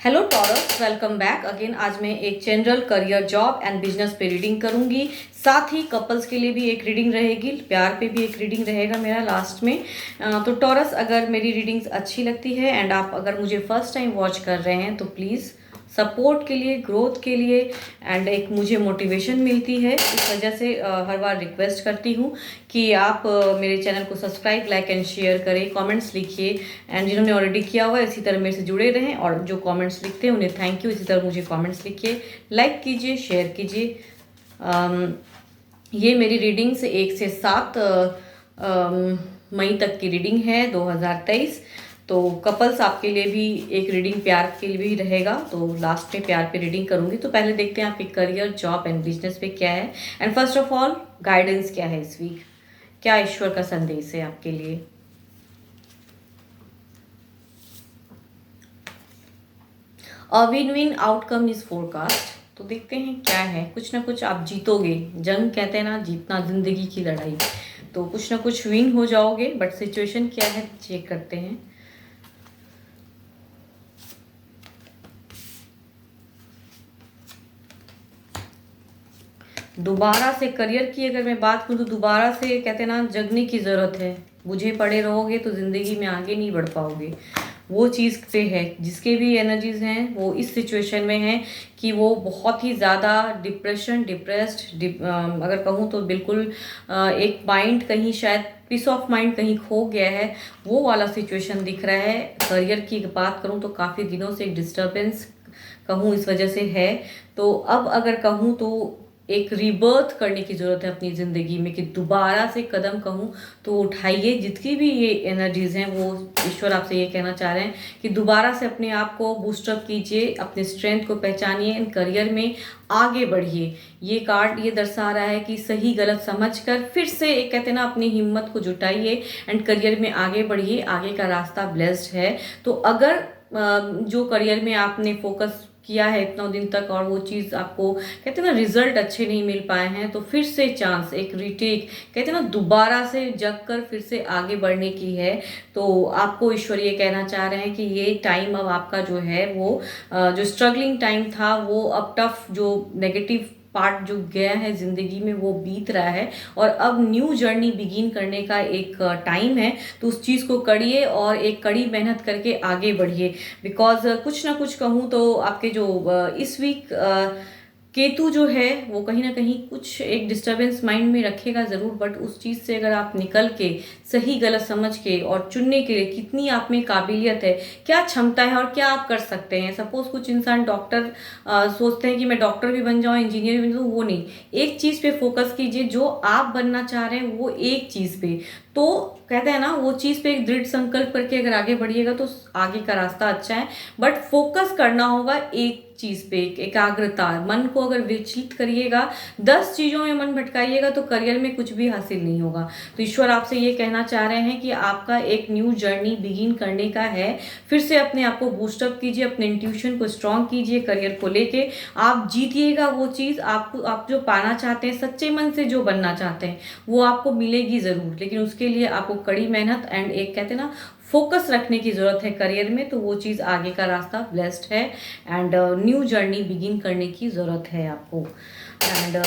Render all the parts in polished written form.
Hello taurus, welcome back again. आज मैं एक general career, job and business पे रीडिंग करूंगी। साथ ही कपल्स के लिए भी एक रीडिंग रहेगी, प्यार पे भी एक रीडिंग रहेगा मेरा लास्ट में। तो टॉरस, अगर मेरी रीडिंग्स अच्छी लगती है एंड आप अगर मुझे फर्स्ट टाइम वॉच कर रहे हैं तो प्लीज़ सपोर्ट के लिए, ग्रोथ के लिए एंड एक मुझे मोटिवेशन मिलती है, इस वजह से हर बार रिक्वेस्ट करती हूँ कि आप मेरे चैनल को सब्सक्राइब, लाइक एंड शेयर करें, कमेंट्स लिखिए एंड जिन्होंने ऑलरेडी किया हुआ है इसी तरह मेरे से जुड़े रहें और जो कमेंट्स लिखते हैं उन्हें थैंक यू। इसी तरह मुझे कमेंट्स लिखिए, लाइक कीजिए, शेयर कीजिए। ये मेरी रीडिंग्स 1 से 7 मई तक की रीडिंग है 2023। तो कपल्स आपके लिए भी एक रीडिंग प्यार के लिए भी रहेगा, तो लास्ट में प्यार पे रीडिंग करूंगी। तो पहले देखते हैं आपके करियर, जॉब एंड बिजनेस पे क्या है and first of all guidance क्या है इस वीक, क्या ईश्वर का संदेश है आपके लिए। A win win outcome is forecast. तो देखते हैं क्या है। कुछ ना कुछ आप जीतोगे। जंग कहते हैं ना, जीतना जिंदगी की लड़ाई। तो कुछ ना कुछ विन हो जाओगे, बट सिचुएशन क्या है चेक करते हैं। दोबारा से करियर की अगर मैं बात करूँ तो दोबारा से कहते हैं ना, जगने की ज़रूरत है। बुझे पड़े रहोगे तो ज़िंदगी में आगे नहीं बढ़ पाओगे। वो चीज़ पे है, जिसके भी एनर्जीज हैं वो इस सिचुएशन में हैं कि वो बहुत ही ज़्यादा डिप्रेस्ड, अगर कहूँ तो बिल्कुल एक माइंड कहीं शायद पीस ऑफ माइंड कहीं खो गया है, वो वाला सिचुएशन दिख रहा है। करियर की बात करूँ तो काफ़ी दिनों से एक डिस्टर्बेंस कहूँ इस वजह से है। तो अब अगर कहूँ तो एक रीबर्थ करने की ज़रूरत है अपनी ज़िंदगी में, कि दोबारा से कदम कहूँ तो उठाइए। जितनी भी ये एनर्जीज़ हैं वो ईश्वर आपसे ये कहना चाह रहे हैं कि दोबारा से अपने आप को बूस्टअप कीजिए, अपने स्ट्रेंथ को पहचानिए एंड करियर में आगे बढ़िए। ये कार्ड ये दर्शा रहा है कि सही गलत समझकर फिर से एक कहते हैं ना, अपनी हिम्मत को जुटाइए एंड करियर में आगे बढ़िए। आगे का रास्ता ब्लेस्ड है। तो अगर जो करियर में आपने फोकस किया है इतना दिन तक और वो चीज़ आपको कहते हैं ना रिजल्ट अच्छे नहीं मिल पाए हैं, तो फिर से चांस, एक रिटेक कहते हैं ना, दोबारा से जग कर फिर से आगे बढ़ने की है। तो आपको ईश्वर ये कहना चाह रहे हैं कि ये टाइम अब आपका जो है वो जो स्ट्रगलिंग टाइम था वो अब टफ, जो नेगेटिव पार्ट जो गया है ज़िंदगी में वो बीत रहा है और अब न्यू जर्नी बिगिन करने का एक टाइम है। तो उस चीज़ को करिए और एक कड़ी मेहनत करके आगे बढ़िए। बिकॉज कुछ ना कुछ कहूँ तो आपके जो इस वीक केतु जो है वो कहीं ना कहीं कुछ एक डिस्टरबेंस माइंड में रखेगा ज़रूर, बट उस चीज़ से अगर आप निकल के सही गलत समझ के और चुनने के लिए कितनी आप में काबिलियत है, क्या क्षमता है और क्या आप कर सकते हैं। सपोज कुछ इंसान डॉक्टर सोचते हैं कि मैं डॉक्टर भी बन जाऊँ, इंजीनियर भी बन जाऊँ, वो नहीं। एक चीज़ पे फोकस कीजिए, जो आप बनना चाह रहे हैं वो एक चीज़ पे। तो कहते हैं ना, वो चीज़ पे एक दृढ़ संकल्प करके अगर आगे बढ़िएगा तो आगे का रास्ता अच्छा है, बट फोकस करना होगा एक चीज़ पे, एकाग्रता। मन को अगर विचलित करिएगा, 10 चीज़ों में मन भटकाइएगा तो करियर में कुछ भी हासिल नहीं होगा। तो ईश्वर आपसे ये कहना चाह रहे हैं कि आपका एक न्यू जर्नी बिगिन करने का है। फिर से अपने आप को बूस्टअप कीजिए, अपने इंट्यूशन को स्ट्रांग कीजिए, करियर को लेके आप जीतिएगा। वो चीज़ आपको, आप जो पाना चाहते हैं, सच्चे मन से जो बनना चाहते हैं, वो आपको मिलेगी ज़रूर, लेकिन उसके लिए आपको कड़ी मेहनत एंड एक कहते हैं ना फोकस रखने की ज़रूरत है करियर में। तो वो चीज़, आगे का रास्ता ब्लेस्ड है एंड न्यू जर्नी बिगिन करने की ज़रूरत है आपको। एंड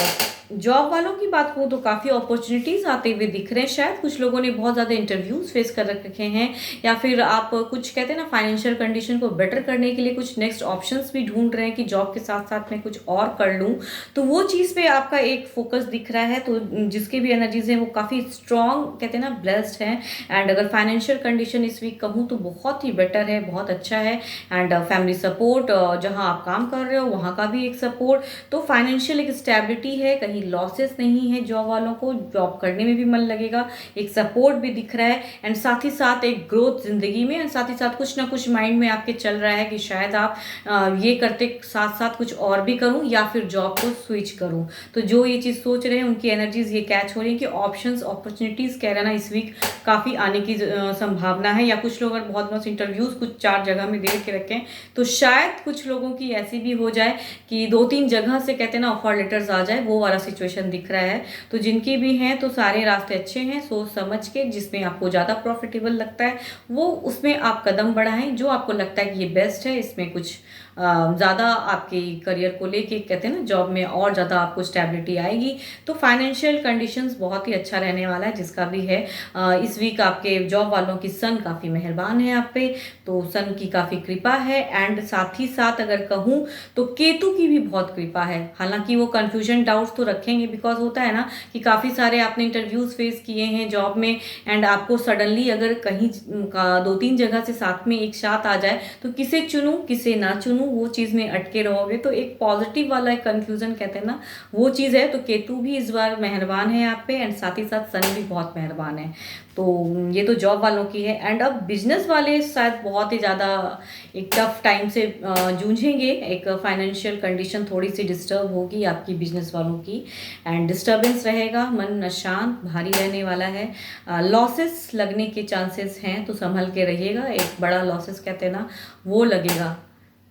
जॉब वालों की बात करूँ तो काफ़ी अपॉर्चुनिटीज़ आते हुए दिख रहे हैं। शायद कुछ लोगों ने बहुत ज़्यादा इंटरव्यूज़ फेस कर रखे हैं, या फिर आप कुछ कहते हैं ना फाइनेंशियल कंडीशन को बेटर करने के लिए कुछ नेक्स्ट ऑप्शंस भी ढूंढ रहे हैं कि जॉब के साथ साथ मैं कुछ और कर लूँ। तो वो चीज़ पे आपका एक फोकस दिख रहा है। तो जिसके भी एनर्जीज हैं वो काफ़ी स्ट्रॉन्ग कहते हैं ना ब्लेस्ड हैं। एंड अगर फाइनेंशियल कंडीशन इस वीक कहूँ तो बहुत ही बेटर है, बहुत अच्छा है। एंड फैमिली सपोर्ट, जहाँ आप काम कर रहे हो वहाँ का भी एक सपोर्ट। तो फाइनेंशियल एक स्टेबिलिटी है, कहीं लॉसेस नहीं है। जॉब वालों को जॉब करने में भी मन लगेगा, एक सपोर्ट भी दिख रहा है एंड साथ ही साथ एक ग्रोथ जिंदगी में। एंड साथ ही साथ कुछ ना कुछ माइंड में आपके चल रहा है कि शायद आप ये करते साथ साथ कुछ और भी करूं या फिर जॉब को स्विच करूं। तो जो ये चीज़ सोच रहे हैं उनकी एनर्जीज ये कैच हो रही है कि ऑप्शंस, अपॉर्चुनिटीज़ कह रहे ना इस वीक काफ़ी आने की संभावना है। या कुछ लोग अगर बहुत इंटरव्यूज़ कुछ 4 जगह में दे के रखें तो शायद कुछ लोगों की ऐसी भी हो जाए कि 2-3 जगह से कहते हैं ना ऑफर लेटर्स आ जाए, वो वाला सिचुएशन दिख रहा है। तो जिनकी भी हैं तो सारे रास्ते अच्छे हैं, सोच समझ के जिसमें आपको ज़्यादा प्रॉफिटेबल लगता है वो उसमें आप कदम बढ़ाएं। जो आपको लगता है कि ये बेस्ट है, इसमें कुछ ज़्यादा आपके करियर को लेके कहते हैं ना जॉब में और ज़्यादा आपको स्टेबिलिटी आएगी। तो फाइनेंशियल कंडीशंस बहुत ही अच्छा रहने वाला है जिसका भी है। इस वीक आपके जॉब वालों की सन काफ़ी मेहरबान है आप पे, तो सन की काफ़ी कृपा है। एंड साथ ही साथ अगर कहूँ तो केतु की भी बहुत कृपा है। हालांकि वो कन्फ्यूजन डाउट्स तो रखेंगे, बिकॉज होता है ना कि काफ़ी सारे आपने इंटरव्यूज फेस किए हैं जॉब में, एंड आपको सडनली अगर कहीं का 2-3 जगह से साथ में एक साथ आ जाए तो किसे चुनूं किसे ना चुनूं, वो चीज़ में अटके रहोगे। तो एक पॉजिटिव वाला एक कन्फ्यूजन कहते हैं ना, वो चीज़ है। तो केतु भी इस बार मेहरबान है आप पे, एंड साथ ही साथ सन भी बहुत मेहरबान है। तो ये तो जॉब वालों की है। एंड अब बिजनेस वाले शायद बहुत ही ज़्यादा एक टफ टाइम से जूझेंगे। एक फाइनेंशियल कंडीशन थोड़ी सी डिस्टर्ब होगी आपकी बिजनेस वालों की, एंड डिस्टर्बेंस रहेगा, मन अशांत भारी रहने वाला है। लॉसेस लगने के चांसेस हैं, तो संभल के रहिएगा। एक बड़ा लॉसेस कहते हैं ना वो लगेगा,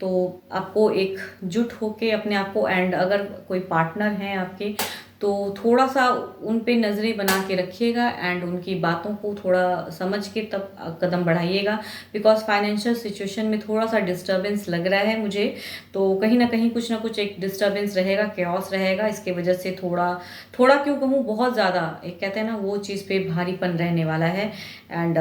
तो आपको एकजुट होके अपने आप को, एंड अगर कोई पार्टनर हैं आपके तो थोड़ा सा उन पे नज़रें बना के रखिएगा, एंड उनकी बातों को थोड़ा समझ के तब कदम बढ़ाइएगा। बिकॉज फाइनेंशियल सिचुएशन में थोड़ा सा डिस्टर्बेंस लग रहा है मुझे, तो कहीं ना कहीं कुछ ना कुछ एक डिस्टर्बेंस रहेगा, कैओस रहेगा। इसके वजह से थोड़ा थोड़ा क्यों कहूँ, बहुत ज़्यादा एक कहते हैं ना वो चीज़ पे भारीपन रहने वाला है। एंड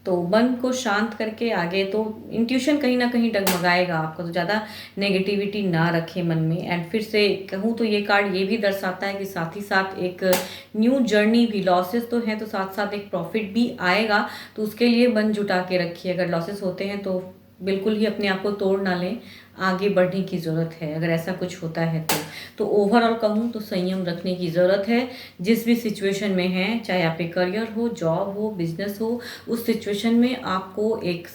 तो मन को शांत करके आगे, तो इंट्यूशन कहीं ना कहीं डगमगाएगा आपको, तो ज़्यादा नेगेटिविटी ना रखें मन में। एंड फिर से कहूँ तो ये कार्ड ये भी दर्शाता है कि साथ ही साथ एक न्यू जर्नी भी, लॉसेस तो हैं तो साथ साथ एक प्रॉफिट भी आएगा। तो उसके लिए मन जुटा के रखिए। अगर लॉसेस होते हैं तो बिल्कुल ही अपने आप को तोड़ ना लें, आगे बढ़ने की ज़रूरत है अगर ऐसा कुछ होता है तो ओवरऑल कहूँ तो संयम रखने की ज़रूरत है। जिस भी सिचुएशन में है, चाहे आपके करियर हो, जॉब हो, बिजनेस हो, उस सिचुएशन में आपको एक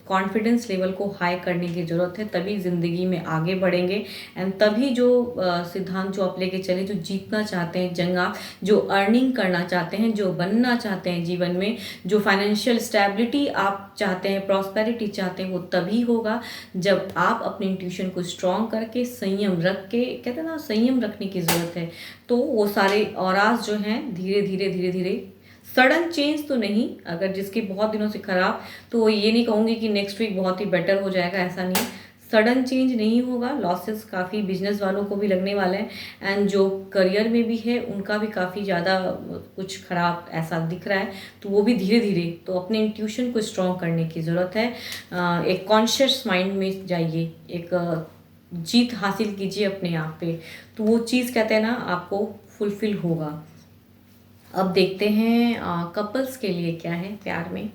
कॉन्फिडेंस लेवल को हाई करने की ज़रूरत है, तभी ज़िंदगी में आगे बढ़ेंगे। एंड तभी जो सिद्धांत जो आप लेके चले, जो जीतना चाहते हैं जंग आप, जो अर्निंग करना चाहते हैं, जो बनना चाहते हैं जीवन में, जो फाइनेंशियल स्टेबिलिटी आप चाहते हैं, प्रॉस्पेरिटी चाहते हैं, वो तभी होगा जब आप अपने इंट्यूशन को स्ट्रॉन्ग करके संयम रख के, कहते हैं ना संयम रखने की ज़रूरत है। तो वो सारे औराज जो हैं धीरे धीरे धीरे धीरे, सडन चेंज तो नहीं, अगर जिसके बहुत दिनों से खराब, तो ये नहीं कहूँगी कि नेक्स्ट वीक बहुत ही बेटर हो जाएगा, ऐसा नहीं। सडन चेंज नहीं होगा। लॉसेस काफ़ी बिजनेस वालों को भी लगने वाले हैं, एंड जो करियर में भी है उनका भी काफ़ी ज़्यादा कुछ खराब ऐसा दिख रहा है। तो वो भी धीरे धीरे, तो अपने इंट्यूशन को स्ट्रॉन्ग करने की ज़रूरत है। एक कॉन्शियस माइंड में जाइए, एक जीत हासिल कीजिए अपने आप पे, तो वो चीज़ कहते हैं ना आपको फुलफिल होगा। अब देखते हैं कपल्स के लिए क्या है प्यार में।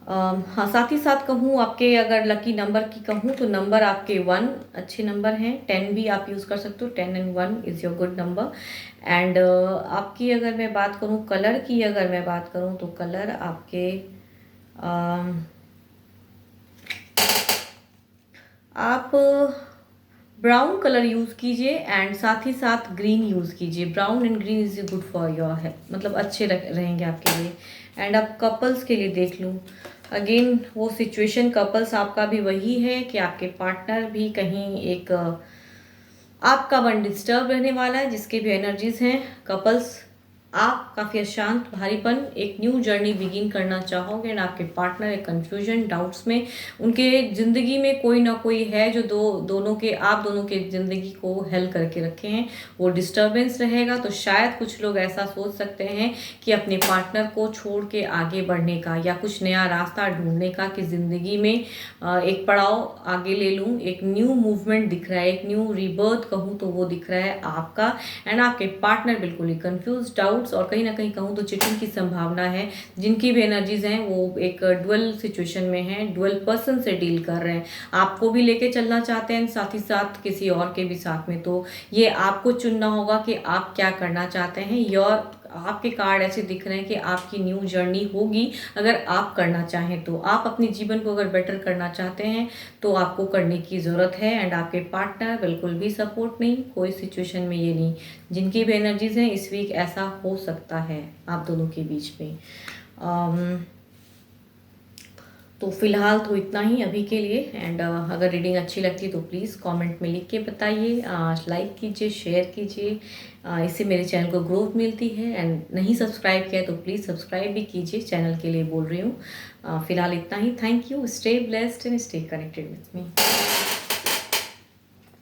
हाँ, साथ ही साथ कहूँ आपके अगर लकी नंबर की कहूँ तो नंबर आपके 1 अच्छे नंबर हैं। 10 भी आप यूज़ कर सकते हो, 10 and 1 is your good number. And आपकी अगर मैं बात करूँ कलर की, अगर मैं बात करूँ तो कलर आपके आप ब्राउन कलर यूज़ कीजिए, एंड साथ ही साथ ग्रीन यूज़ कीजिए। Brown and green is good for your है, मतलब अच्छे रहेंगे आपके लिए। एंड अब कपल्स के लिए देख लूँ, अगेन वो सिचुएशन कपल्स आपका भी वही है कि आपके पार्टनर भी कहीं एक आपका मन डिस्टर्ब रहने वाला है, जिसके भी एनर्जीज हैं कपल्स, आप काफ़ी अशांत भारीपन, एक न्यू जर्नी बिगिन करना चाहोगे, एंड आपके पार्टनर एक कन्फ्यूजन डाउट्स में, उनके ज़िंदगी में कोई ना कोई है जो दोनों के, आप दोनों के ज़िंदगी को हेल करके रखे हैं, वो डिस्टर्बेंस रहेगा। तो शायद कुछ लोग ऐसा सोच सकते हैं कि अपने पार्टनर को छोड़ के आगे बढ़ने का, या कुछ नया रास्ता ढूंढने का, कि ज़िंदगी में एक पड़ाव आगे ले लूँ। एक न्यू मूवमेंट दिख रहा है, एक न्यू रिबर्थ कहूँ तो वो दिख रहा है आपका। एंड आपके पार्टनर बिल्कुल ही कन्फ्यूज, डाउट्स, और कहीं ना कहीं कहूँ तो चिटिंग की संभावना है। जिनकी भी एनर्जीज हैं वो एक डुअल सिचुएशन में हैं, डुअल पर्सन से डील कर रहे हैं, आपको भी लेके चलना चाहते हैं, साथ ही साथ किसी और के भी साथ में। तो ये आपको चुनना होगा कि आप क्या करना चाहते हैं। योर आपके कार्ड ऐसे दिख रहे हैं कि आपकी न्यू जर्नी होगी अगर आप करना चाहें तो। आप अपने जीवन को अगर बेटर करना चाहते हैं तो आपको करने की ज़रूरत है। एंड आपके पार्टनर बिल्कुल भी सपोर्ट नहीं, कोई सिचुएशन में ये नहीं। जिनकी भी एनर्जीज हैं इस वीक ऐसा हो सकता है आप दोनों के बीच में। तो फ़िलहाल तो इतना ही अभी के लिए। एंड अगर रीडिंग अच्छी लगती तो प्लीज़ कमेंट में लिख के बताइए, लाइक कीजिए, शेयर कीजिए, इससे मेरे चैनल को ग्रोथ मिलती है। एंड नहीं सब्सक्राइब किया तो प्लीज़ सब्सक्राइब भी कीजिए, चैनल के लिए बोल रही हूँ। फ़िलहाल इतना ही। Thank you, stay blessed and stay connected with me.